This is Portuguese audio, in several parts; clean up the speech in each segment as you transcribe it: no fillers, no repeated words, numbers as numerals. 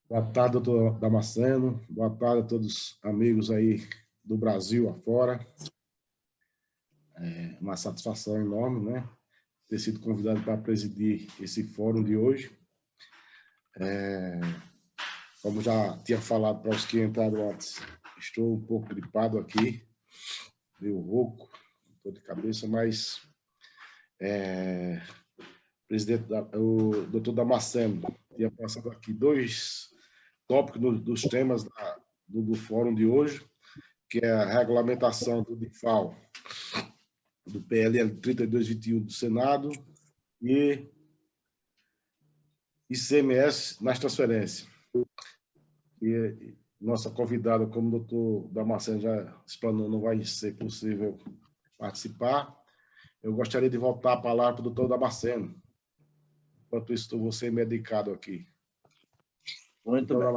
Boa tarde, doutor Damasceno. Boa tarde a todos os amigos aí do Brasil afora. É uma satisfação enorme, né? Ter sido convidado para presidir esse fórum de hoje. Como já tinha falado para os que entraram antes, estou um pouco gripado aqui, meio rouco, dor de cabeça, mas o doutor Damasceno tinha passado aqui dois tópicos dos temas do fórum de hoje, que é a regulamentação do DIFAL, do PLL 3221 do Senado e ICMS nas transferências. E nossa convidada, como o doutor Damasceno já explanou, não vai ser possível participar. Eu gostaria de voltar a palavra para o doutor Damasceno. Enquanto isso, estou você medicado aqui. Muito bem.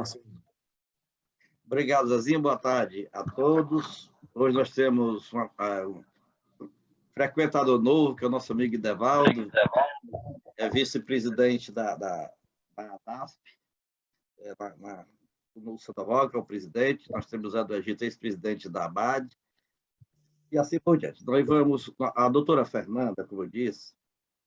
Obrigado, Zezinho. Boa tarde a todos. Hoje nós temos um frequentador novo, que é o nosso amigo Idevaldo, é vice-presidente da ANASP, no Santa Rosa, é o presidente. Nós temos a do Egito, ex-presidente da ABAD, e assim por diante. Nós vamos... A doutora Fernanda, como eu disse,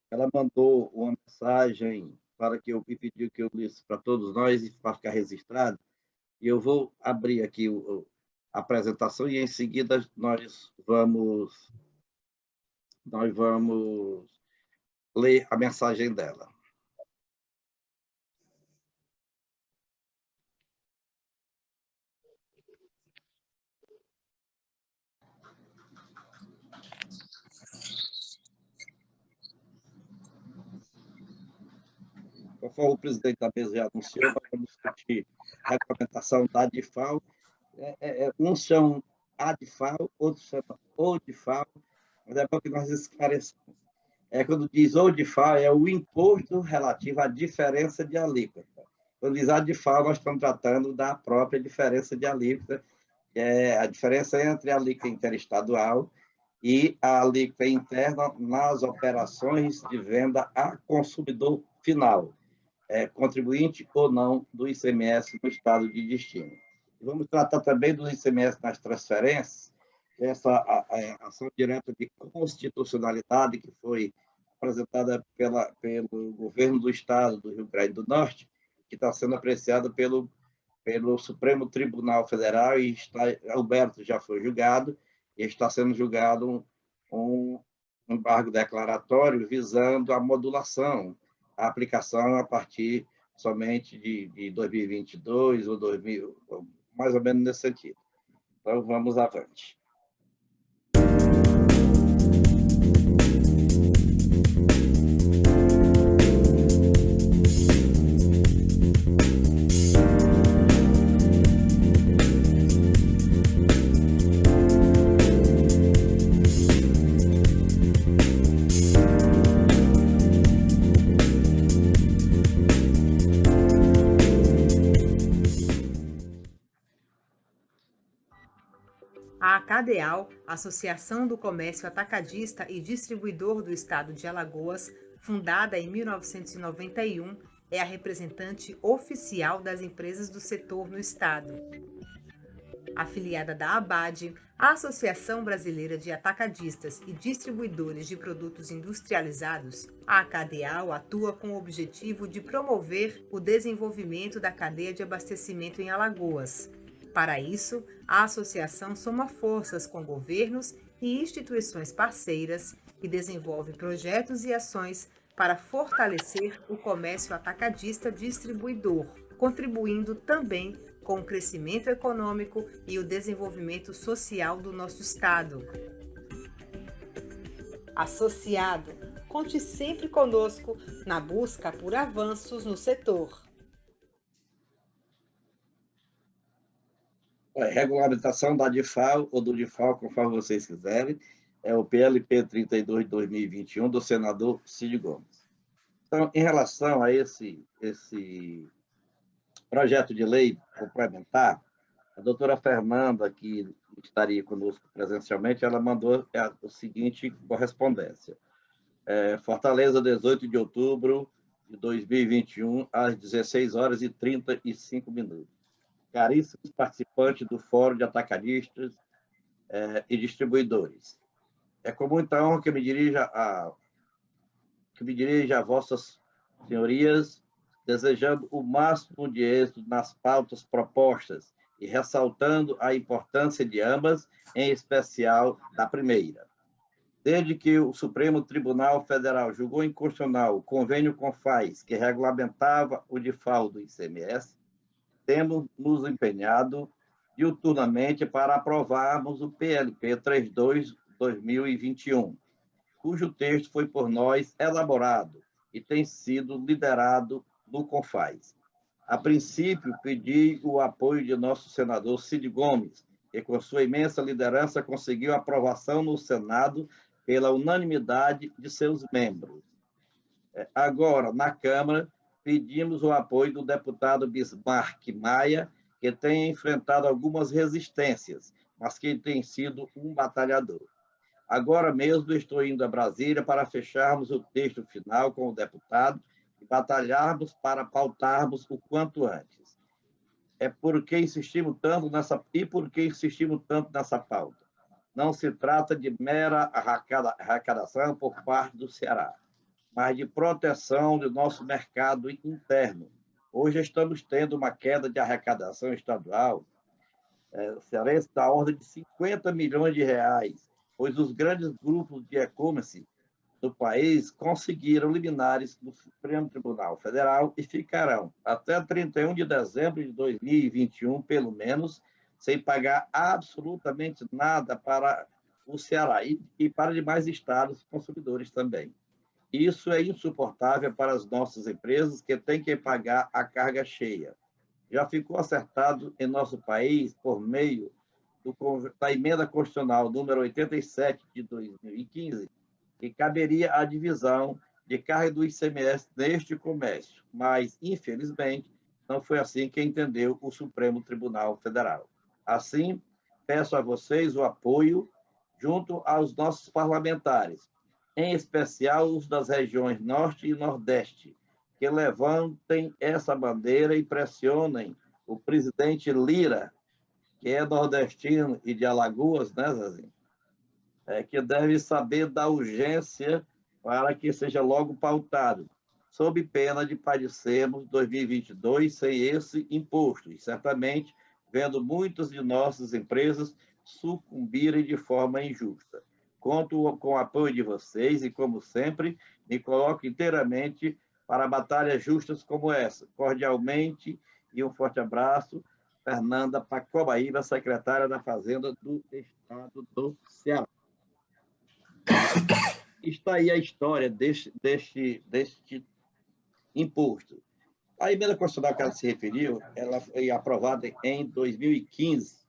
ela mandou uma mensagem para que eu me pediu que eu lisse para todos nós e para ficar registrado. E eu vou abrir aqui a apresentação e, em seguida, nós vamos ler a mensagem dela. Conforme o presidente da mesa já anunciou, nós vamos discutir a regulamentação da ADIFAL. Uns chamam ADIFAL, outros chamam ODIFAL, mas é bom que nós esclareçamos. Quando diz ODIFAL, é o imposto relativo à diferença de alíquota. Quando diz ADIFAL, nós estamos tratando da própria diferença de alíquota, que é a diferença entre a alíquota interestadual e a alíquota interna nas operações de venda a consumidor final, contribuinte ou não do ICMS no estado de destino. Vamos tratar também do ICMS nas transferências, essa ação direta de constitucionalidade que foi apresentada pelo governo do estado do Rio Grande do Norte, que está sendo apreciada pelo Supremo Tribunal Federal, e Alberto já foi julgado, e está sendo julgado um embargo declaratório visando a modulação, a aplicação a partir somente de 2022 ou 2000, mais ou menos nesse sentido. Então, vamos avante. A ACADEAL, Associação do Comércio Atacadista e Distribuidor do Estado de Alagoas, fundada em 1991, é a representante oficial das empresas do setor no estado. Afiliada da ABAD, a Associação Brasileira de Atacadistas e Distribuidores de Produtos Industrializados, a ACADEAL atua com o objetivo de promover o desenvolvimento da cadeia de abastecimento em Alagoas. Para isso, a associação soma forças com governos e instituições parceiras e desenvolve projetos e ações para fortalecer o comércio atacadista distribuidor, contribuindo também com o crescimento econômico e o desenvolvimento social do nosso estado. Associado, conte sempre conosco na busca por avanços no setor. Regulamentação da DIFAL ou do DIFAL, conforme vocês quiserem, é o PLP 32 de 2021 do senador Cid Gomes. Então, em relação a esse projeto de lei complementar, a doutora Fernanda, que estaria conosco presencialmente, ela mandou a seguinte correspondência. Fortaleza, 18 de outubro de 2021, às 16 horas e 35 minutos. Caríssimos participantes do Fórum de Atacadistas e Distribuidores, é com muita honra que me dirijo a vossas senhorias, desejando o máximo de êxito nas pautas propostas e ressaltando a importância de ambas, em especial da primeira. Desde que o Supremo Tribunal Federal julgou inconstitucional o convênio CONFAS, que regulamentava o DIFAL do ICMS, temos nos empenhado diuturnamente para aprovarmos o PLP 32/2021, cujo texto foi por nós elaborado e tem sido liderado no CONFAS. A princípio, pedi o apoio de nosso senador Cid Gomes, que com sua imensa liderança conseguiu aprovação no Senado pela unanimidade de seus membros. Agora, na Câmara, pedimos o apoio do deputado Bismarck Maia, que tem enfrentado algumas resistências, mas que tem sido um batalhador. Agora mesmo estou indo a Brasília para fecharmos o texto final com o deputado e batalharmos para pautarmos o quanto antes. Por que insistimos tanto nessa pauta? Não se trata de mera arrecadação por parte do Ceará, mas de proteção do nosso mercado interno. Hoje estamos tendo uma queda de arrecadação estadual cearense da ordem de 50 milhões de reais, pois os grandes grupos de e-commerce do país conseguiram liminares do Supremo Tribunal Federal e ficarão até 31 de dezembro de 2021, pelo menos, sem pagar absolutamente nada para o Ceará e para demais estados consumidores também. Isso é insuportável para as nossas empresas, que têm que pagar a carga cheia. Já ficou acertado em nosso país, por meio da emenda constitucional número 87 de 2015, que caberia a divisão de carga do ICMS neste comércio, mas, infelizmente, não foi assim que entendeu o Supremo Tribunal Federal. Assim, peço a vocês o apoio junto aos nossos parlamentares, em especial os das regiões Norte e Nordeste, que levantem essa bandeira e pressionem o presidente Lira, que é nordestino e de Alagoas, né, Zezinho? Que deve saber da urgência para que seja logo pautado, sob pena de padecermos 2022 sem esse imposto, e certamente vendo muitas de nossas empresas sucumbirem de forma injusta. Conto com o apoio de vocês e, como sempre, me coloco inteiramente para batalhas justas como essa. Cordialmente e um forte abraço, Fernanda Pacobaíba, secretária da Fazenda do Estado do Ceará. Está aí a história deste imposto. A emenda constitucional que ela se referiu, ela foi aprovada em 2015,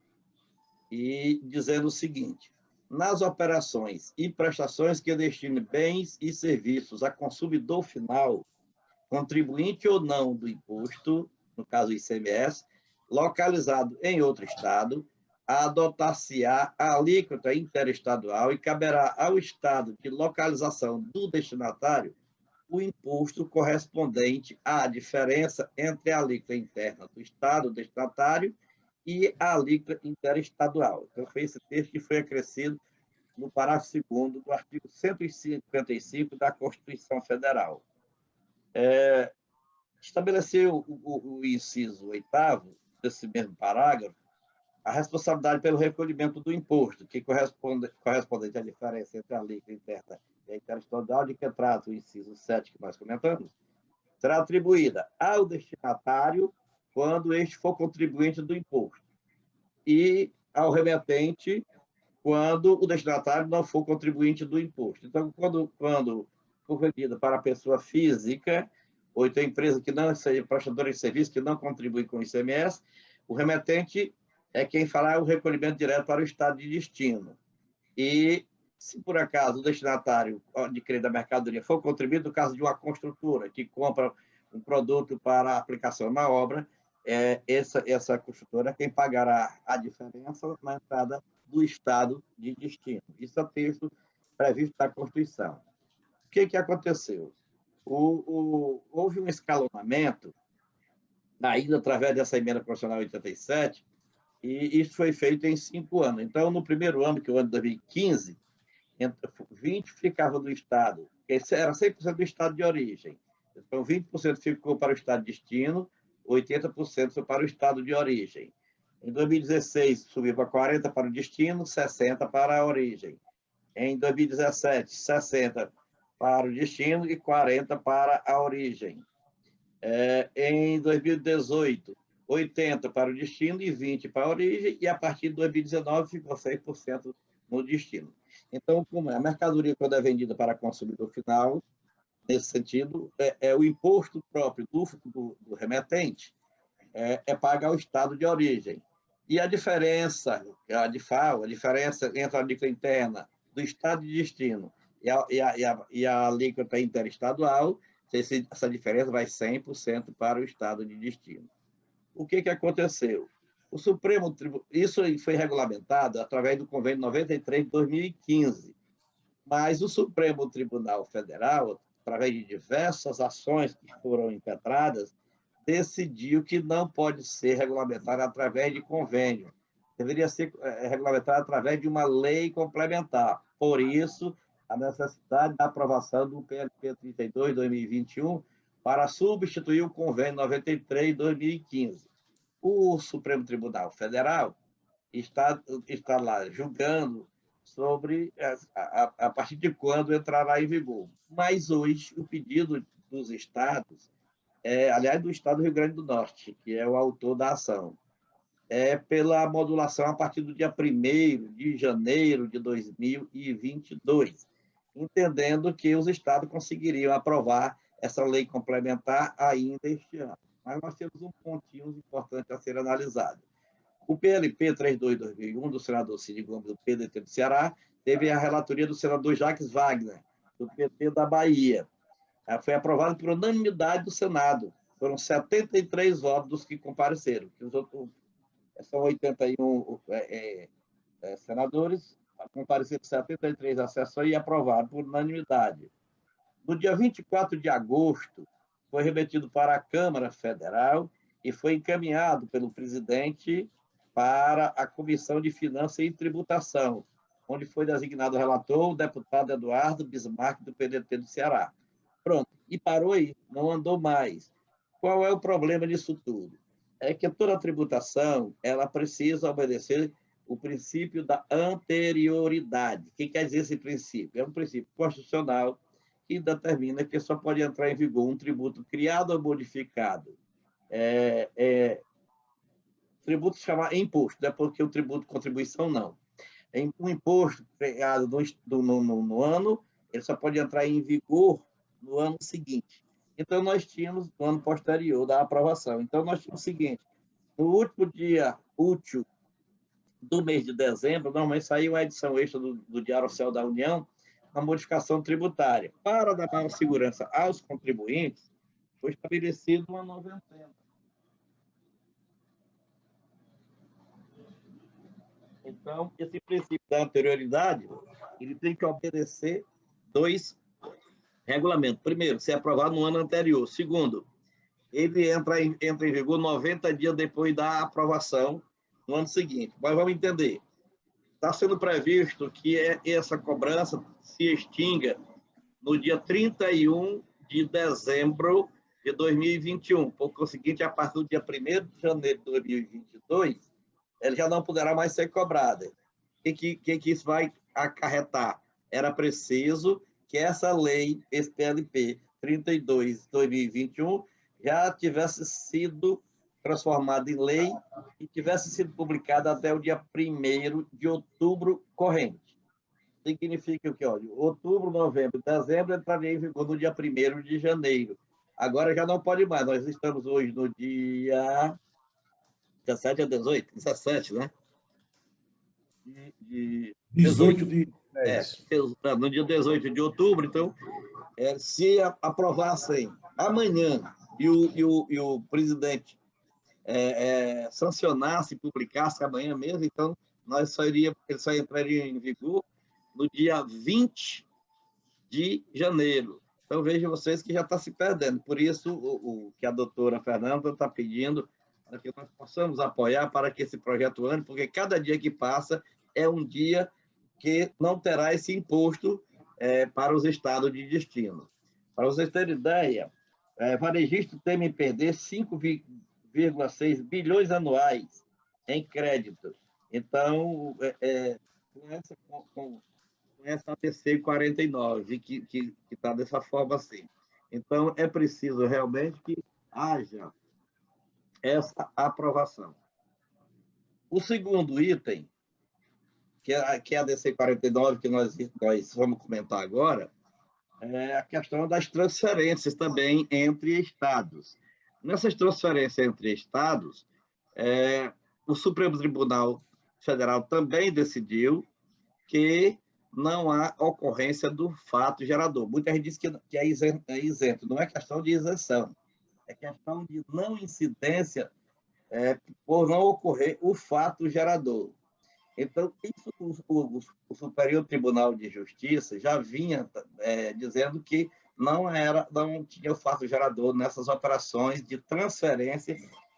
e dizendo o seguinte: nas operações e prestações que destinem bens e serviços a consumidor final, contribuinte ou não do imposto, no caso ICMS, localizado em outro estado, adotar-se-á a alíquota interestadual e caberá ao estado de localização do destinatário o imposto correspondente à diferença entre a alíquota interna do estado destinatário e a alíquota interestadual. Então, foi esse texto que foi acrescido no parágrafo 2º do artigo 155 da Constituição Federal. Estabeleceu o inciso 8º desse mesmo parágrafo a responsabilidade pelo recolhimento do imposto, que correspondente à diferença entre a alíquota interna e a interestadual, de que trata o inciso 7 que nós comentamos, será atribuída ao destinatário quando este for contribuinte do imposto e ao remetente quando o destinatário não for contribuinte do imposto. Então, quando for vendida para a pessoa física, ou então empresa que não seja prestadora de serviço, que não contribui com o ICMS, o remetente é quem fará o recolhimento direto para o estado de destino. E, se por acaso o destinatário adquirido da mercadoria for contribuído, no caso de uma construtora que compra um produto para aplicação na obra, essa construtora é quem pagará a diferença na entrada do estado de destino. Isso é o texto previsto na Constituição. O que aconteceu? Houve um escalonamento, ainda através dessa emenda constitucional 87, e isso foi feito em 5 anos. Então, no primeiro ano, que é o ano de 2015, 20% ficava do Estado, era 100% do Estado de origem. Então, 20% ficou para o Estado de destino, 80% foi para o Estado de origem. Em 2016, subiu para 40% para o destino, 60% para a origem. Em 2017, 60% para o destino e 40% para a origem. Em 2018, 80% para o destino e 20% para a origem, e a partir de 2019 ficou 100% no destino. Então, como a mercadoria, quando é vendida para consumidor final, nesse sentido, o imposto próprio do remetente pago ao Estado de origem. E a diferença, a DIFAL, a diferença entre a alíquota interna do Estado de destino e a alíquota interestadual, essa diferença vai 100% para o Estado de destino. O que aconteceu? O Supremo Tribunal, isso foi regulamentado através do Convênio 93 de 2015, mas o Supremo Tribunal Federal, através de diversas ações que foram impetradas, decidiu que não pode ser regulamentado através de convênio. Deveria ser regulamentado através de uma lei complementar. Por isso, a necessidade da aprovação do PLP 32 de 2021 para substituir o convênio 93 de 2015. O Supremo Tribunal Federal está lá julgando sobre a partir de quando entrará em vigor. Mas hoje, o pedido dos estados, aliás, do estado do Rio Grande do Norte, que é o autor da ação, pela modulação a partir do dia 1º de janeiro de 2022, entendendo que os estados conseguiriam aprovar essa lei complementar ainda este ano. Mas nós temos um pontinho importante a ser analisado. O PLP 32 de 2001, do senador Cid Gomes, do PDT do Ceará, teve a relatoria do senador Jacques Wagner, do PT da Bahia. Foi aprovado por unanimidade do Senado. Foram 73 votos dos que compareceram. Os outros, são 81 senadores, compareceram 73 assessores e aprovaram por unanimidade. No dia 24 de agosto, foi remetido para a Câmara Federal e foi encaminhado pelo presidente para a Comissão de Finanças e Tributação, onde foi designado o relator, o deputado Eduardo Bismarck, do PDT do Ceará. Pronto, e parou aí, não andou mais. Qual é o problema disso tudo? É que toda tributação, ela precisa obedecer o princípio da anterioridade. O que quer dizer esse princípio? É um princípio constitucional que determina que só pode entrar em vigor um tributo criado ou modificado. Tributo se chama imposto, não é porque o tributo contribuição não. Um imposto criado no ano, ele só pode entrar em vigor no ano seguinte. Então, nós tínhamos, no ano posterior da aprovação, então nós tínhamos o seguinte: no último dia útil do mês de dezembro, normalmente saiu uma edição extra do Diário Oficial da União, uma modificação tributária. Para dar maior segurança aos contribuintes, foi estabelecido uma noventena. Então, esse princípio da anterioridade, ele tem que obedecer 2 regulamentos. Primeiro, ser aprovado no ano anterior. Segundo, ele entra em vigor 90 dias depois da aprovação no ano seguinte. Mas vamos entender. Está sendo previsto que essa cobrança se extinga no dia 31 de dezembro de 2021. Por conseguinte, a partir do dia 1º de janeiro de 2022, ele já não poderá mais ser cobrada. O que isso vai acarretar? Era preciso que essa lei, esse PLP 32 de 2021, já tivesse sido transformada em lei e tivesse sido publicada até o dia 1º de outubro corrente. Significa que, olha, outubro, novembro, dezembro entraria em vigor no dia 1º de janeiro. Agora já não pode mais. Nós estamos hoje no dia 17 a 18? 17, né? 18 de 10. No dia 18 de outubro, então, se aprovassem amanhã e o presidente sancionasse e publicasse amanhã mesmo, então ele só entraria em vigor no dia 20 de janeiro. Então, vejam vocês que já está se perdendo. Por isso, o que a doutora Fernanda está pedindo para que nós possamos apoiar para que esse projeto ande, porque cada dia que passa é um dia que não terá esse imposto para os estados de destino. Para vocês terem ideia, varejista teme perder 5,6 bilhões anuais em crédito. Então, com essa ABC 49, que está dessa forma assim. Então, é preciso realmente que haja essa aprovação. O segundo item, que é a DC 49, que nós vamos comentar agora, é a questão das transferências também entre estados. Nessas transferências entre estados, o Supremo Tribunal Federal também decidiu que não há ocorrência do fato gerador. Muita gente diz que é isento. Não é questão de isenção, é questão de não incidência por não ocorrer o fato gerador. Então, isso o Superior Tribunal de Justiça já vinha dizendo que não tinha o fato gerador nessas operações de transferência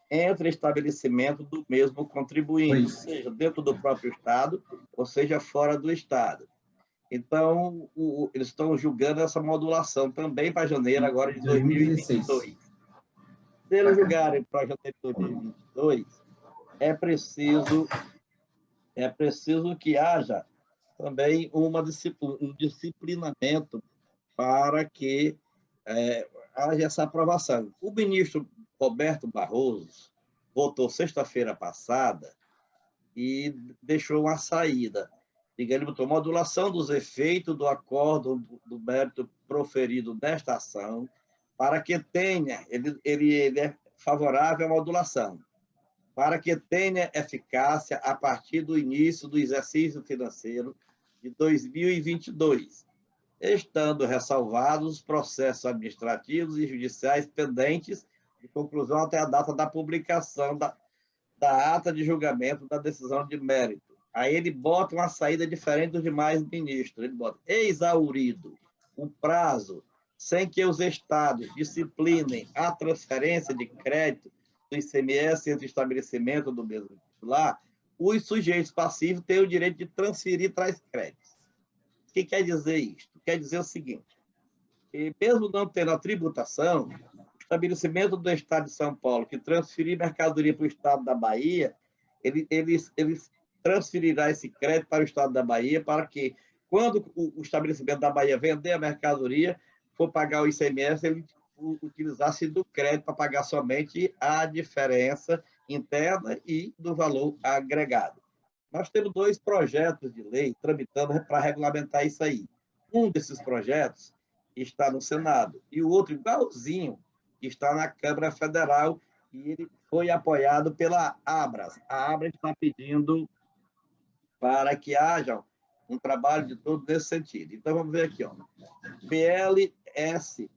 entre estabelecimentos do mesmo contribuinte, ou seja, dentro do próprio Estado, ou seja, fora do Estado. Então, eles estão julgando essa modulação também para janeiro agora de 2022. Se eles julgarem para janeiro de 2022, é preciso que haja também um disciplinamento para que haja essa aprovação. O ministro Roberto Barroso votou sexta-feira passada e deixou uma saída. Ele botou modulação dos efeitos do acordo do mérito proferido nesta ação para que tenha, ele é favorável à modulação, para que tenha eficácia a partir do início do exercício financeiro de 2022, estando ressalvados os processos administrativos e judiciais pendentes de conclusão até a data da publicação da ata de julgamento da decisão de mérito. Aí ele bota uma saída diferente dos demais ministros. Ele bota exaurido o prazo sem que os estados disciplinem a transferência de crédito do ICMS entre estabelecimento do mesmo titular, os sujeitos passivos têm o direito de transferir tais créditos. O que quer dizer isto? Quer dizer o seguinte, que mesmo não tendo a tributação, o estabelecimento do Estado de São Paulo que transferir mercadoria para o Estado da Bahia, eles transferirá esse crédito para o Estado da Bahia para que, quando o estabelecimento da Bahia vender a mercadoria, for pagar o ICMS, ele utilizasse do crédito para pagar somente a diferença interna e do valor agregado. Nós temos 2 projetos de lei tramitando para regulamentar isso aí. Um desses projetos está no Senado e o outro, igualzinho, está na Câmara Federal e ele foi apoiado pela Abras. A Abras está pedindo para que haja um trabalho de todo nesse sentido. Então, vamos ver aqui, ó. PLS.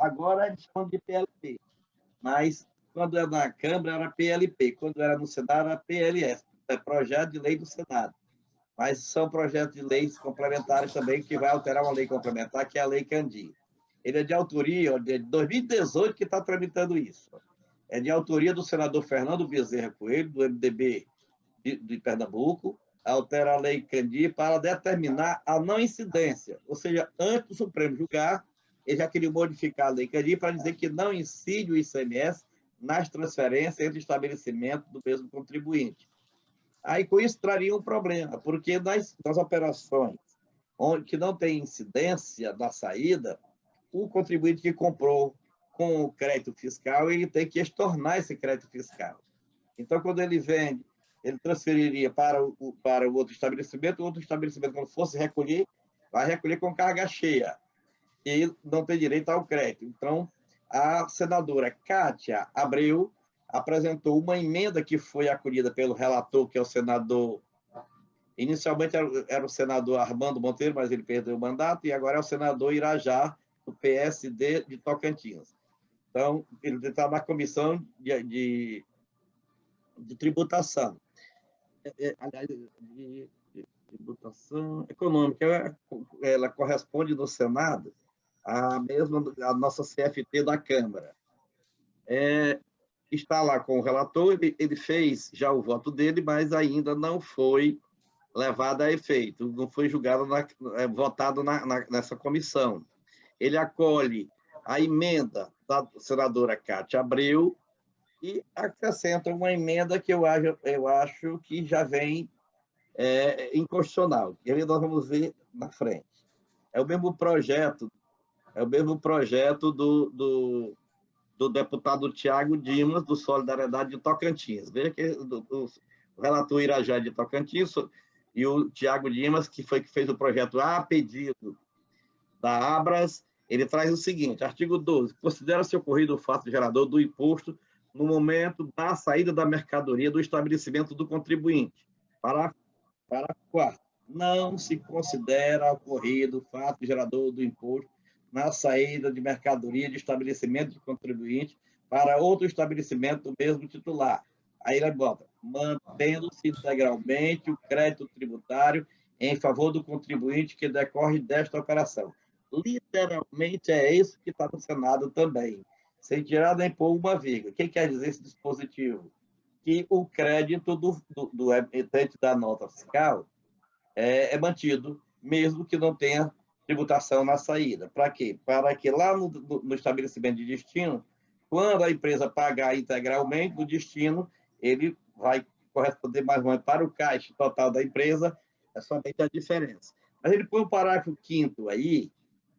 Agora eles chamam de PLP, mas quando era na Câmara era PLP, quando era no Senado era PLS, é projeto de lei do Senado. Mas são projetos de leis complementares também que vai alterar uma lei complementar, que é a Lei Candir. Ele é de autoria de 2018 que está tramitando isso. É de autoria do senador Fernando Bezerra Coelho, do MDB de Pernambuco, altera a Lei Candir para determinar a não incidência, ou seja, antes do Supremo julgar, ele já queria modificar a Lei Candir para dizer que não incide o ICMS nas transferências entre estabelecimentos do mesmo contribuinte. Aí, com isso, traria um problema, porque nas operações que não tem incidência da saída, o contribuinte que comprou com o crédito fiscal, ele tem que estornar esse crédito fiscal. Então, quando ele vende, ele transferiria para o outro estabelecimento, quando fosse recolher, vai recolher com carga cheia e não tem direito ao crédito. Então, a senadora Cátia Abreu apresentou uma emenda que foi acolhida pelo relator, que é o senador... Inicialmente era o senador Armando Monteiro, mas ele perdeu o mandato, e agora é o senador Irajá, do PSD de Tocantins. Então, ele está na comissão de tributação. Aliás, de tributação econômica, ela corresponde no Senado a nossa CFT da Câmara. Está lá com o relator, ele fez já o voto dele, mas ainda não foi levado a efeito, não foi julgado, votado nessa comissão. Ele acolhe a emenda da senadora Cátia Abreu e acrescenta uma emenda que eu acho que já vem inconstitucional. E aí nós vamos ver na frente. É o mesmo projeto do deputado Tiago Dimas, do Solidariedade de Tocantins. Veja que o relator Irajá de Tocantins e o Tiago Dimas, que fez o projeto a pedido da Abras, ele traz o seguinte, artigo 12, considera-se ocorrido o fato gerador do imposto no momento da saída da mercadoria do estabelecimento do contribuinte. Parágrafo 4º. Não se considera ocorrido o fato gerador do imposto na saída de mercadoria de estabelecimento de contribuinte para outro estabelecimento do mesmo titular. Aí ele bota, mantendo-se integralmente o crédito tributário em favor do contribuinte que decorre desta operação. Literalmente é isso que está no Senado também, sem tirar nem pôr uma vírgula. O que quer dizer esse dispositivo? Que o crédito do emitente da nota fiscal é mantido, mesmo que não tenha tributação na saída. Para quê? Para que lá no estabelecimento de destino, quando a empresa pagar integralmente no destino, ele vai corresponder mais ou menos para o caixa total da empresa, é somente a diferença. Mas ele põe o parágrafo 5º aí,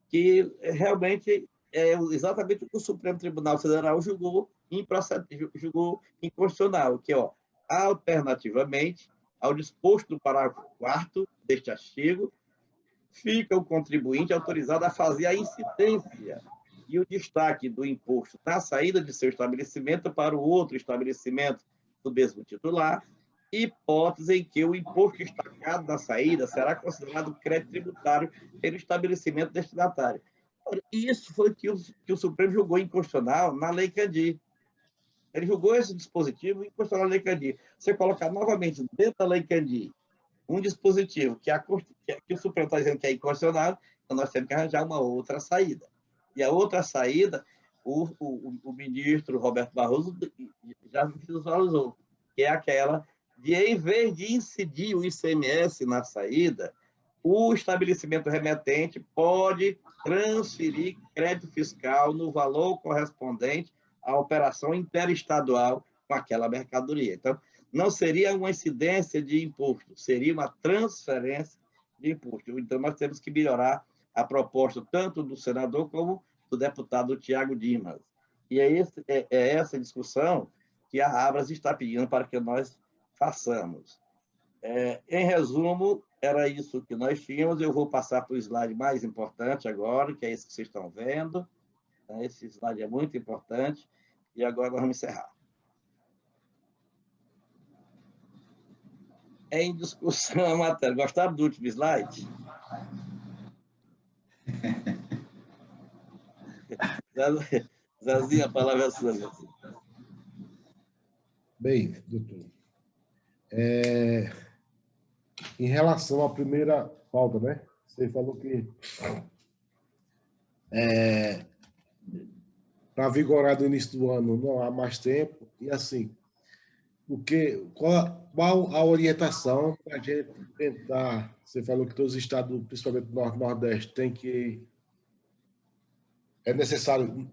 que realmente é exatamente o que o Supremo Tribunal Federal julgou inconstitucional, que, alternativamente ao disposto do parágrafo 4º deste artigo, fica o contribuinte autorizado a fazer a incidência e o destaque do imposto na saída de seu estabelecimento para o outro estabelecimento do mesmo titular, hipótese em que o imposto destacado na saída será considerado crédito tributário pelo estabelecimento destinatário. Isso foi que o Supremo julgou inconstitucional na Lei Candir. Ele julgou esse dispositivo inconstitucional na Lei Candir. Você colocar novamente dentro da Lei Candir um dispositivo que o Supremo está dizendo que é inconstitucional, então nós temos que arranjar uma outra saída. E a outra saída, o ministro Roberto Barroso já visualizou, que é aquela de, em vez de incidir o ICMS na saída, o estabelecimento remetente pode transferir crédito fiscal no valor correspondente à operação interestadual com aquela mercadoria. Então, não seria uma incidência de imposto, seria uma transferência de imposto. Então, nós temos que melhorar a proposta tanto do senador como do deputado Tiago Dimas. E é essa discussão que a Abras está pedindo para que nós façamos. Em resumo, era isso que nós tínhamos. Eu vou passar para o slide mais importante agora, que é esse que vocês estão vendo. Esse slide é muito importante. E agora nós vamos encerrar. Em discussão a matéria. Gostaram do último slide? Zezinho, a palavra é sua. Bem, doutor, em relação à primeira pauta, né? Você falou que para vigorar do início do ano não há mais tempo, e assim, qual a orientação para a gente tentar? Você falou que todos os estados, principalmente do Norte e Nordeste, é necessário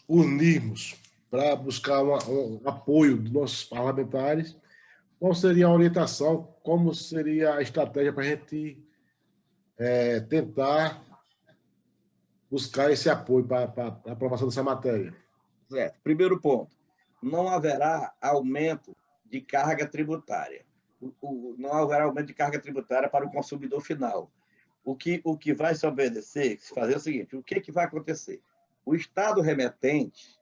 unirmos para buscar um apoio dos nossos parlamentares. Qual seria a orientação? Como seria a estratégia para a gente tentar buscar esse apoio para a aprovação dessa matéria? Certo. Primeiro ponto, não haverá aumento de carga tributária. Não haverá aumento de carga tributária para o consumidor final. O que vai se obedecer, se fazer o seguinte, o que vai acontecer? O Estado remetente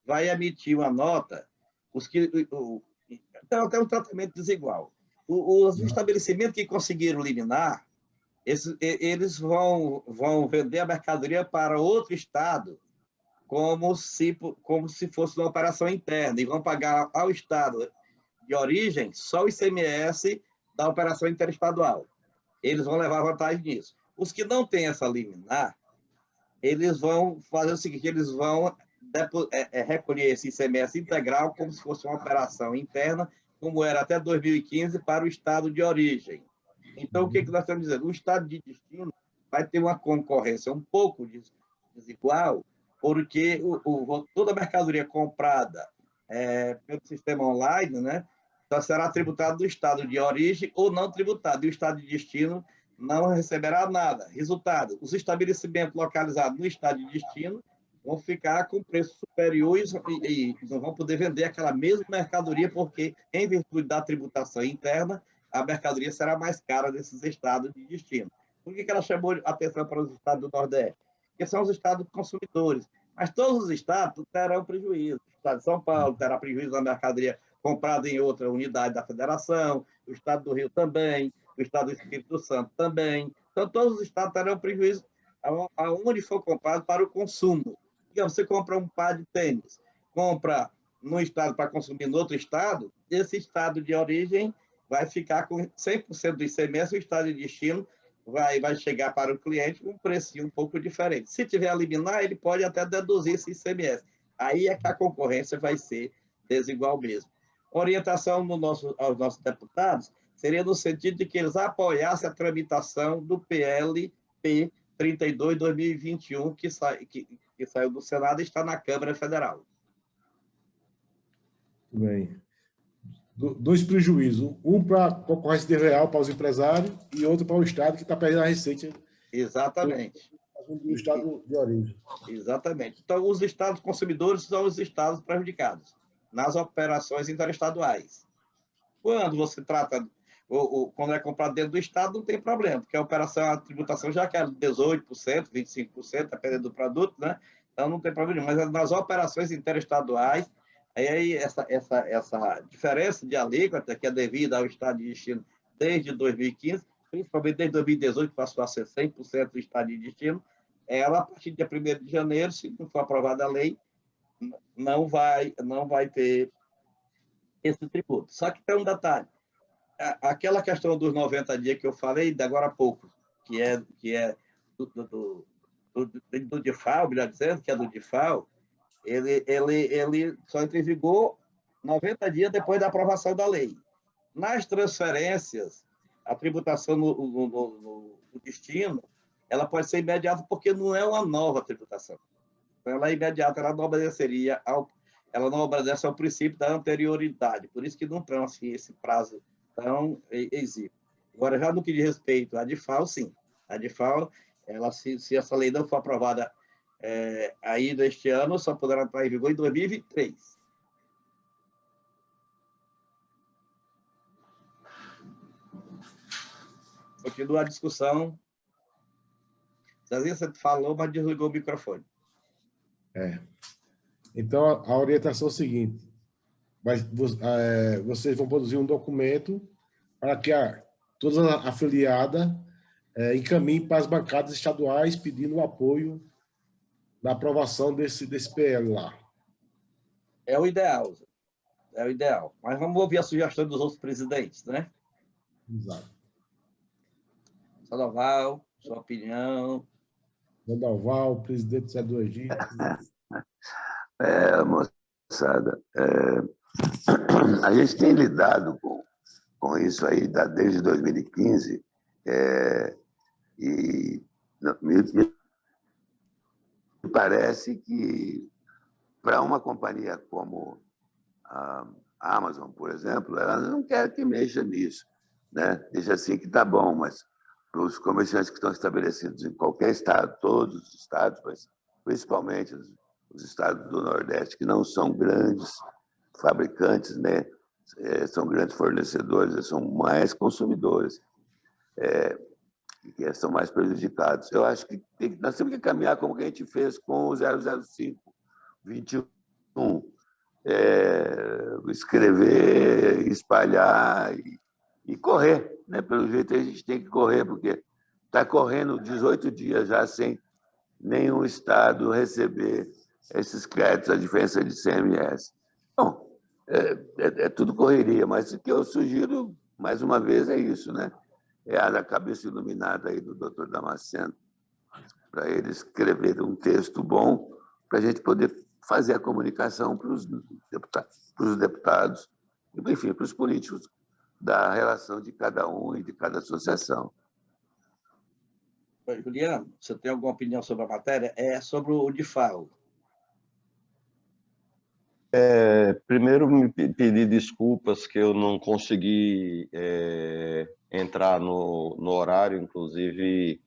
vai emitir uma nota, então tem um tratamento desigual. Os estabelecimentos que conseguiram liminar, eles vão vender a mercadoria para outro estado como se fosse uma operação interna e vão pagar ao estado de origem só o ICMS da operação interestadual. Eles vão levar vantagem nisso. Os que não têm essa liminar, eles vão fazer o seguinte, eles vão recolher esse ICMS integral como se fosse uma operação interna, como era até 2015, para o estado de origem. Então, o que nós estamos dizendo? O estado de destino vai ter uma concorrência um pouco desigual, porque toda a mercadoria comprada pelo sistema online, né, só será tributada do estado de origem ou não tributada, e o estado de destino não receberá nada. Resultado, os estabelecimentos localizados no estado de destino vão ficar com preços superiores e não vão poder vender aquela mesma mercadoria, porque, em virtude da tributação interna, a mercadoria será mais cara desses estados de destino. Por que ela chamou a atenção para os estados do Nordeste? Porque são os estados consumidores. Mas todos os estados terão prejuízo. O estado de São Paulo terá prejuízo na mercadoria comprada em outra unidade da federação, o estado do Rio também, o estado do Espírito Santo também. Então, todos os estados terão prejuízo aonde for comprado para o consumo. Digamos, você compra um par de tênis, compra num estado para consumir no outro estado, esse estado de origem vai ficar com 100% do ICMS, o estado de destino vai chegar para o cliente com um precinho um pouco diferente. Se tiver a liminar, ele pode até deduzir esse ICMS. Aí é que a concorrência vai ser desigual mesmo. Orientação aos nossos deputados seria no sentido de que eles apoiassem a tramitação do PLP 32/2021, que saiu do Senado e está na Câmara Federal. Muito bem. Dois prejuízos. Um para a concorrência desleal para os empresários e outro para o Estado, que está perdendo a receita. Exatamente. Do Estado de origem. Exatamente. Então, os estados consumidores são os estados prejudicados nas operações interestaduais. Quando você trata, quando é comprado dentro do estado, não tem problema, porque a tributação já quer 18%, 25%, dependendo do produto, né? Então, não tem problema. Mas nas operações interestaduais, aí essa diferença de alíquota, que é devida ao estado de destino desde 2015, principalmente desde 2018, que passou a ser 100% do estado de destino, ela, a partir do dia 1º de janeiro, se não for aprovada a lei, não vai ter esse tributo. Só que tem um detalhe. Aquela questão dos 90 dias que eu falei de agora há pouco, que é do DIFAL, melhor dizendo, que é do DIFAL, ele só entra em vigor 90 dias depois da aprovação da lei. Nas transferências, a tributação no destino, ela pode ser imediata porque não é uma nova tributação. Então, ela é imediata, ela não obedece ao princípio da anterioridade. Por isso que não tem assim, esse prazo tão exíguo. Agora, já no que diz respeito à DIFAL, sim. A DIFAL, se essa lei não for aprovada aí neste ano, só poderá entrar em vigor em 2023. Continua a discussão. Zezinho, você falou, mas desligou o microfone. Então, a orientação é o seguinte: vocês vão produzir um documento para que todas as afiliadas encaminhem para as bancadas estaduais pedindo o apoio da aprovação desse PL lá. É o ideal. É o ideal. Mas vamos ouvir a sugestão dos outros presidentes, né? Exato. Sandoval, sua opinião. Sandoval, presidente Zé do Egito. Moçada, a gente tem lidado com isso aí desde 2015 e me parece que para uma companhia como a Amazon, por exemplo, ela não quer que mexa nisso, né? Deixa assim que está bom, mas para os comerciantes que estão estabelecidos em qualquer estado, todos os estados, mas principalmente os estados do Nordeste, que não são grandes fabricantes, né? São grandes fornecedores, são mais consumidores, que são mais prejudicados. Eu acho que nós temos que caminhar como que a gente fez com o 005-21, escrever, espalhar e correr, né? Pelo jeito a gente tem que correr, porque está correndo 18 dias já sem nenhum estado receber esses créditos, a diferença de ICMS. Bom, tudo correria, mas o que eu sugiro, mais uma vez, é isso, né? é a cabeça iluminada aí do doutor Damasceno, para ele escrever um texto bom, para a gente poder fazer a comunicação para os deputados, enfim, para os políticos, da relação de cada um e de cada associação. Juliano, você tem alguma opinião sobre a matéria? É sobre o DIFAL. Primeiro, me pedir desculpas que eu não consegui entrar no horário, inclusive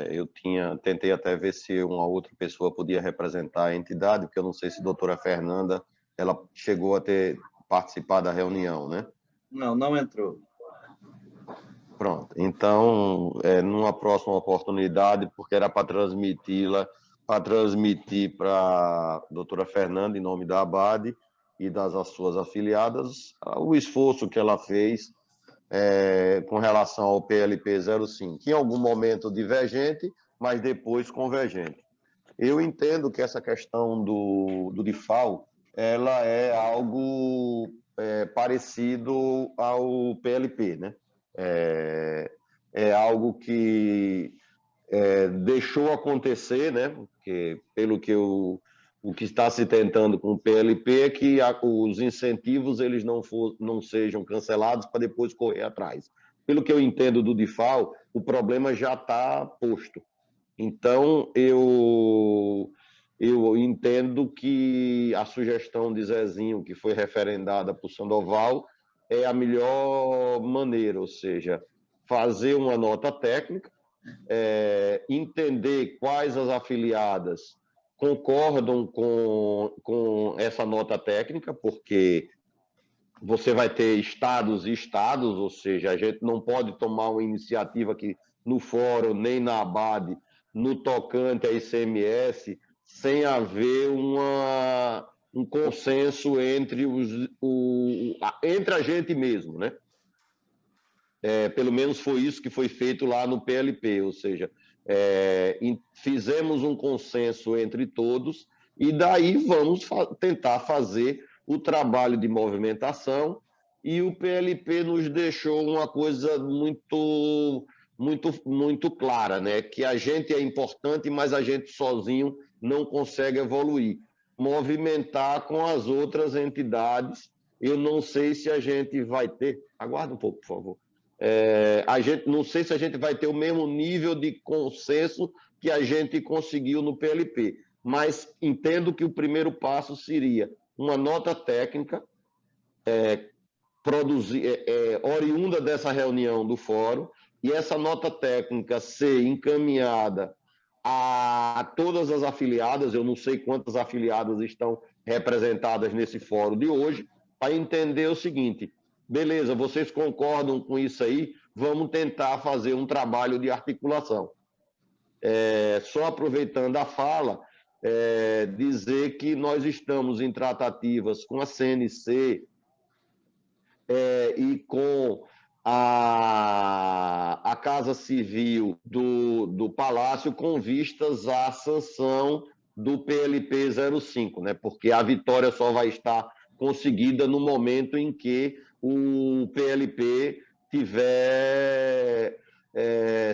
eu tentei até ver se uma outra pessoa podia representar a entidade, porque eu não sei se a doutora Fernanda ela chegou a participar da reunião, né? Não entrou. Pronto. Então, numa próxima oportunidade, porque era para transmitir para a doutora Fernanda, em nome da ABAD e das suas afiliadas, o esforço que ela fez com relação ao PLP 05, em algum momento divergente, mas depois convergente. Eu entendo que essa questão do DIFAL, ela é algo parecido ao PLP, né? É algo que deixou acontecer, né? Porque, o que está se tentando com o PLP é que os incentivos eles não sejam cancelados para depois correr atrás. Pelo que eu entendo do DIFAL, o problema já está posto. Então, eu entendo que a sugestão de Zezinho, que foi referendada por Sandoval, é a melhor maneira, ou seja, fazer uma nota técnica, entender quais as afiliadas concordam com essa nota técnica, porque você vai ter estados e estados, ou seja, a gente não pode tomar uma iniciativa aqui no fórum, nem na ABAD, no tocante a ICMS, sem haver um consenso entre a gente mesmo, né? Pelo menos foi isso que foi feito lá no PLP, ou seja, fizemos um consenso entre todos e daí vamos tentar fazer o trabalho de movimentação, e o PLP nos deixou uma coisa muito, muito, muito clara, né? Que a gente é importante, mas a gente sozinho não consegue evoluir. Movimentar com as outras entidades, eu não sei se a gente vai ter... Aguarda um pouco, por favor. Não sei se a gente vai ter o mesmo nível de consenso que a gente conseguiu no PLP, mas entendo que o primeiro passo seria uma nota técnica oriunda dessa reunião do fórum, e essa nota técnica ser encaminhada a todas as afiliadas, eu não sei quantas afiliadas estão representadas nesse fórum de hoje, para entender o seguinte: beleza, vocês concordam com isso aí? Vamos tentar fazer um trabalho de articulação. Só aproveitando a fala, dizer que nós estamos em tratativas com a CNC e com a Casa Civil do Palácio, com vistas à sanção do PLP 05, né? Porque a vitória só vai estar conseguida no momento em que o PLP tiver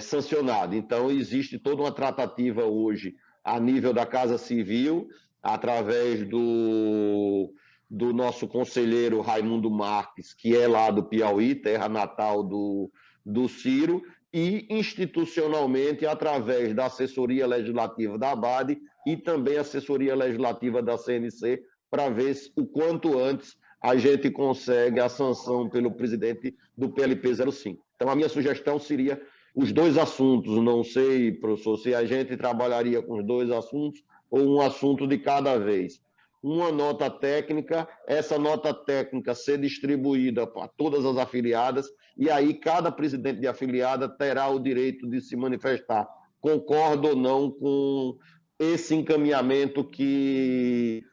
sancionado. Então, existe toda uma tratativa hoje a nível da Casa Civil, através do nosso conselheiro Raimundo Marques, que é lá do Piauí, terra natal do Ciro, e institucionalmente através da assessoria legislativa da ABAD e também assessoria legislativa da CNC, para ver se o quanto antes a gente consegue a sanção pelo presidente do PLP 05. Então, a minha sugestão seria os dois assuntos. Não sei, professor, se a gente trabalharia com os dois assuntos ou um assunto de cada vez. Uma nota técnica, essa nota técnica ser distribuída para todas as afiliadas, e aí cada presidente de afiliada terá o direito de se manifestar, concorda ou não com esse encaminhamento que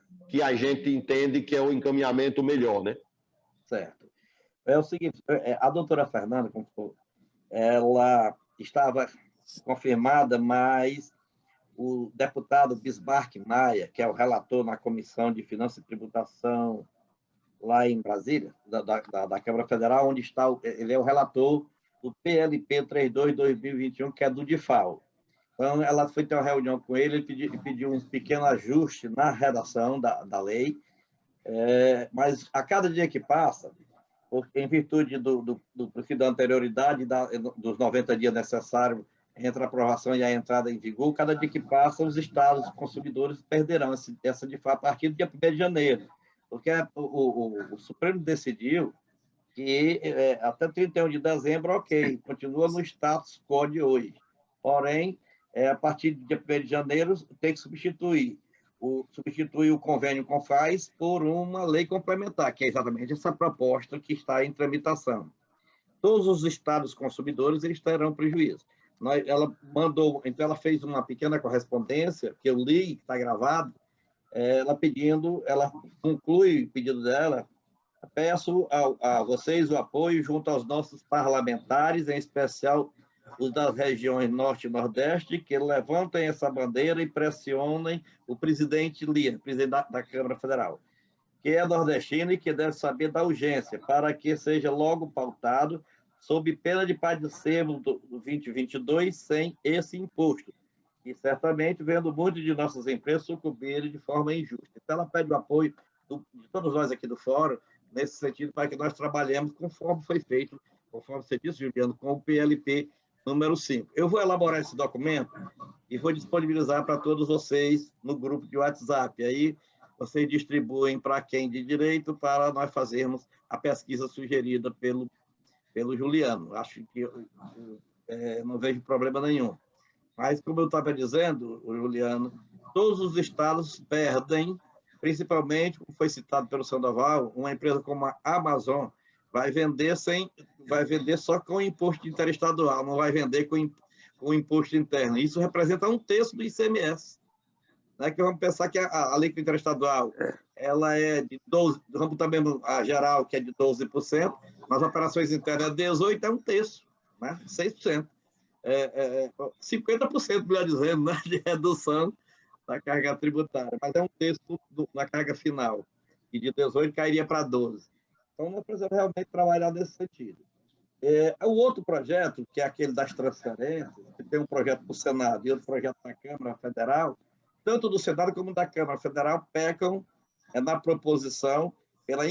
a gente entende que é o encaminhamento melhor, né? Certo. É o seguinte, a doutora Fernanda, ela estava confirmada, mas o deputado Bismarck Maia, que é o relator na Comissão de Finanças e Tributação lá em Brasília, da Câmara Federal, onde está ele é o relator do PLP 32/2021, que é do DIFAL. Então, ela foi ter uma reunião com ele pediu um pequeno ajuste na redação da lei, mas a cada dia que passa, em virtude do princípio da anterioridade, dos 90 dias necessários entre a aprovação e a entrada em vigor, cada dia que passa, os estados consumidores perderão essa DIFAL a partir do dia 1º de janeiro, porque o Supremo decidiu que até 31 de dezembro, ok, continua no status quo de hoje. Porém, a partir do dia 1º de janeiro, tem que substituir o convênio com FAS por uma lei complementar, que é exatamente essa proposta que está em tramitação. Todos os estados consumidores eles terão prejuízo. Então ela fez uma pequena correspondência, que eu li, que está gravado, ela conclui o pedido dela. Peço a vocês o apoio junto aos nossos parlamentares, em especial os das regiões Norte e Nordeste, que levantem essa bandeira e pressionem o presidente Lira, presidente da Câmara Federal, que é nordestino e que deve saber da urgência, para que seja logo pautado, sob pena de padecermos do 2022 sem esse imposto, e certamente vendo muitos de nossas empresas sucumbirem de forma injusta. Então, ela pede o apoio de todos nós aqui do Fórum, nesse sentido, para que nós trabalhemos conforme foi feito, conforme você disse, Juliano, com o PLP número 5. Eu vou elaborar esse documento e vou disponibilizar para todos vocês no grupo de WhatsApp. Aí vocês distribuem para quem de direito para nós fazermos a pesquisa sugerida pelo Juliano. Acho que não vejo problema nenhum. Mas, como eu estava dizendo, Juliano, todos os estados perdem, principalmente, como foi citado pelo Sandoval, uma empresa como a Amazon vai vender só com imposto interestadual, não vai vender com imposto interno. Isso representa 1/3 do ICMS. Né? Que vamos pensar que a alíquota interestadual ela é de 12%, vamos também a geral, que é de 12%, nas operações internas é 18%, é 1/3, né? 6%. 50%, melhor dizendo, né? De redução da carga tributária, mas é 1/3 na carga final, e de 18 cairia para 12. Então, nós precisamos realmente trabalhar nesse sentido. O outro projeto, que é aquele das transferências, que tem um projeto para o Senado e outro projeto na Câmara Federal, tanto do Senado como da Câmara Federal pecam na proposição pela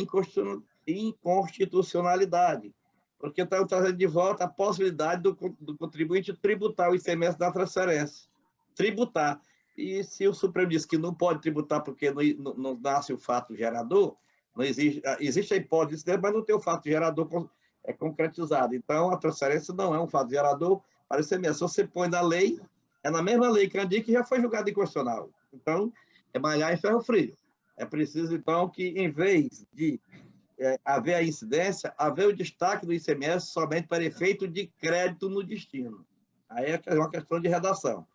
inconstitucionalidade, porque estão trazendo de volta a possibilidade do contribuinte tributar o ICMS da transferência. Tributar. E se o Supremo diz que não pode tributar porque não nasce o fato gerador, não existe a hipótese dele, mas não tem o fato gerador concretizado. Então, a transferência não é um fato gerador para o ICMS. Se você põe na lei, é na mesma lei que indica que já foi julgado inconstitucional. Então, é malhar em ferro frio. É preciso, então, que, em vez de haver a incidência, haver o destaque do ICMS somente para efeito de crédito no destino. Aí é uma questão de redação.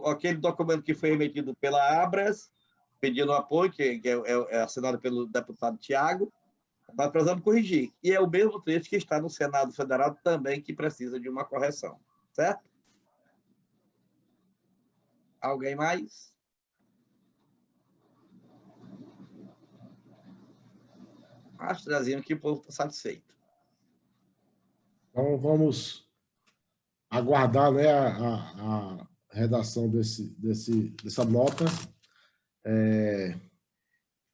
Aquele documento que foi emitido pela Abras, pedindo apoio, que é assinado pelo deputado Tiago, nós precisamos corrigir. E é o mesmo trecho que está no Senado Federal também, que precisa de uma correção. Certo? Alguém mais? Acho, Trazinho, que o povo está satisfeito. Então, vamos aguardar, né, a redação dessa nota.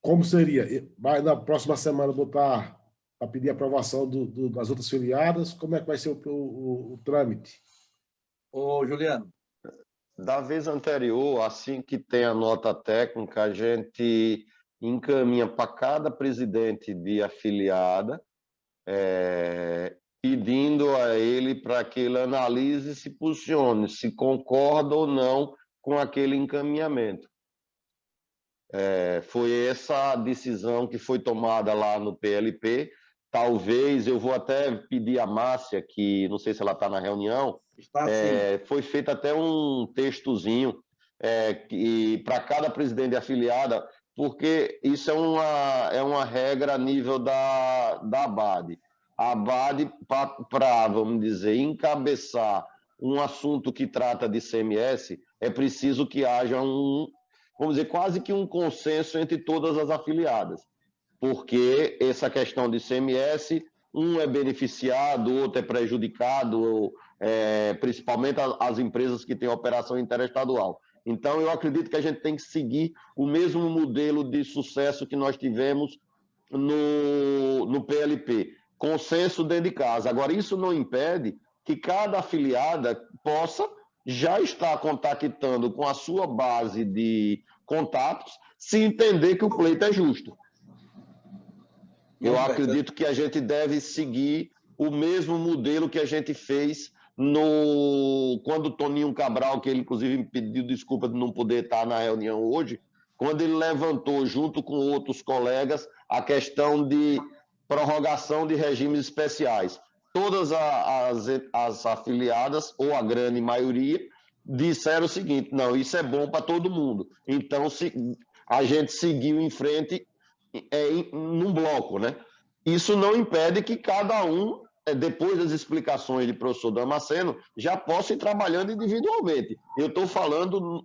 Como seria? Vai na próxima semana botar para pedir aprovação das outras filiadas? Como é que vai ser o trâmite? Ô, Juliano. Da vez anterior, assim que tem a nota técnica, a gente encaminha para cada presidente de afiliada, pedindo a ele para que ele analise e se posicione, se concorda ou não com aquele encaminhamento. Foi essa decisão que foi tomada lá no PLP. Talvez, eu vou até pedir a Márcia, que não sei se ela está na reunião, foi feito até um textozinho para cada presidente de afiliada, porque isso é uma regra a nível da ABAD. A ABAD, para, vamos dizer, encabeçar um assunto que trata de ICMS, é preciso que haja vamos dizer, quase que um consenso entre todas as afiliadas, porque essa questão de ICMS um é beneficiado, o outro é prejudicado, principalmente as empresas que têm operação interestadual. Então, eu acredito que a gente tem que seguir o mesmo modelo de sucesso que nós tivemos no PLP, consenso dentro de casa. Agora, isso não impede que cada afiliada possa já estar contactando com a sua base de contatos, se entender que o pleito é justo. Eu acredito que a gente deve seguir o mesmo modelo que a gente fez quando o Toninho Cabral, que ele inclusive me pediu desculpa de não poder estar na reunião hoje, quando ele levantou, junto com outros colegas, a questão de prorrogação de regimes especiais. Todas as afiliadas, ou a grande maioria, disseram o seguinte: não, isso é bom para todo mundo. Então, a gente seguiu em frente num bloco, né? Isso não impede que cada um, depois das explicações de professor Damasceno, já possa ir trabalhando individualmente. Eu estou falando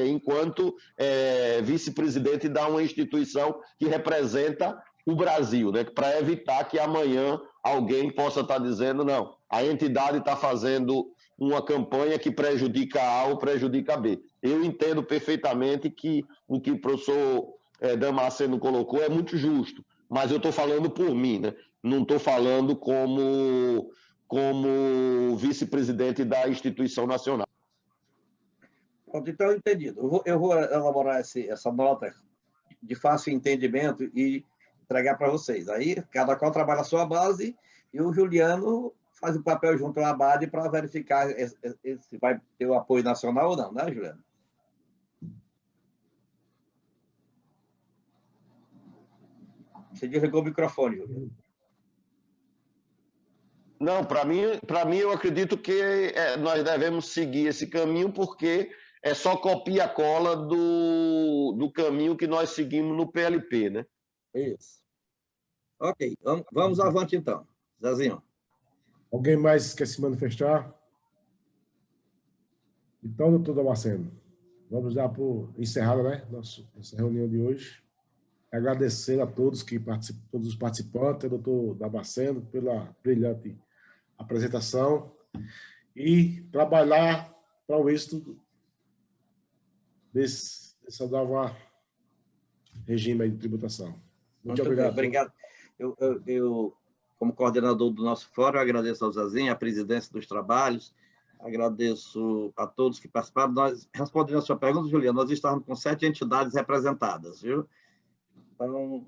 enquanto vice-presidente de uma instituição que representa o Brasil, né? Para evitar que amanhã alguém possa estar dizendo: não, a entidade está fazendo uma campanha que prejudica A ou prejudica B. Eu entendo perfeitamente que o que o professor Damasceno colocou é muito justo, mas eu estou falando por mim, né? Não estou falando como vice-presidente da instituição nacional. Pronto, então, entendido. Eu vou elaborar essa nota de fácil entendimento e entregar para vocês. Aí, cada qual trabalha a sua base e o Juliano faz o papel junto à ABAD para verificar se vai ter o apoio nacional ou não, né, Juliano? Você desligou o microfone, Juliano. Não, para mim, eu acredito que nós devemos seguir esse caminho, porque é só copia e cola do caminho que nós seguimos no PLP, né? Isso. Ok, vamos avante então. Zezinho. Alguém mais quer se manifestar? Então, doutor Damasceno, vamos dar por encerrada, né, nossa reunião de hoje. Agradecer a todos todos os participantes, doutor Damasceno, pela brilhante apresentação e trabalhar para o êxito dessa nova regime de tributação. Muito obrigado. Obrigado. Eu, como coordenador do nosso fórum, agradeço ao Zezinho, a presidência dos trabalhos, agradeço a todos que participaram. Nós, respondendo a sua pergunta, Juliana, nós estávamos com 7 entidades representadas, viu? Então,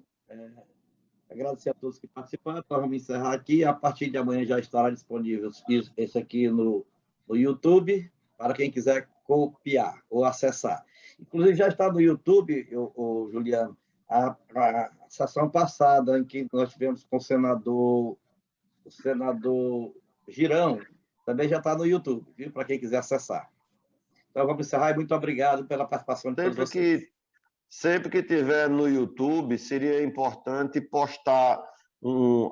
agradecer a todos que participaram. Então, vamos encerrar aqui. A partir de amanhã já estará disponível esse aqui no YouTube, para quem quiser copiar ou acessar. Inclusive, já está no YouTube, Juliano, a sessão passada, em que nós tivemos com o senador Girão, também já está no YouTube, viu? Para quem quiser acessar. Então, vamos encerrar e muito obrigado pela participação de todos vocês. Sempre que tiver no YouTube, seria importante postar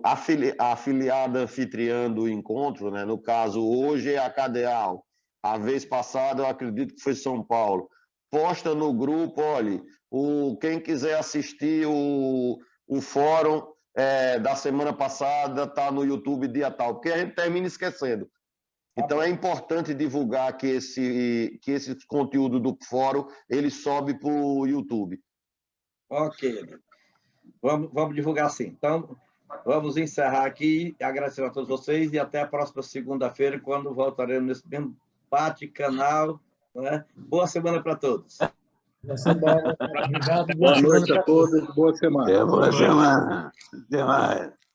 a afiliada anfitriã do encontro, né? No caso, hoje é a CADEAL. A vez passada, eu acredito que foi São Paulo. Posta no grupo, olha, quem quiser assistir o fórum da semana passada está no YouTube dia tal, porque a gente termina esquecendo. Então, é importante divulgar que esse conteúdo do fórum ele sobe para o YouTube. Ok. Vamos divulgar sim. Então, vamos encerrar aqui, agradecendo a todos vocês e até a próxima segunda-feira, quando voltaremos nesse mesmo bate-canal. Né? Boa semana para todos. Boa semana. Obrigado. Boa noite a todos. Boa semana. Boa semana. Até mais.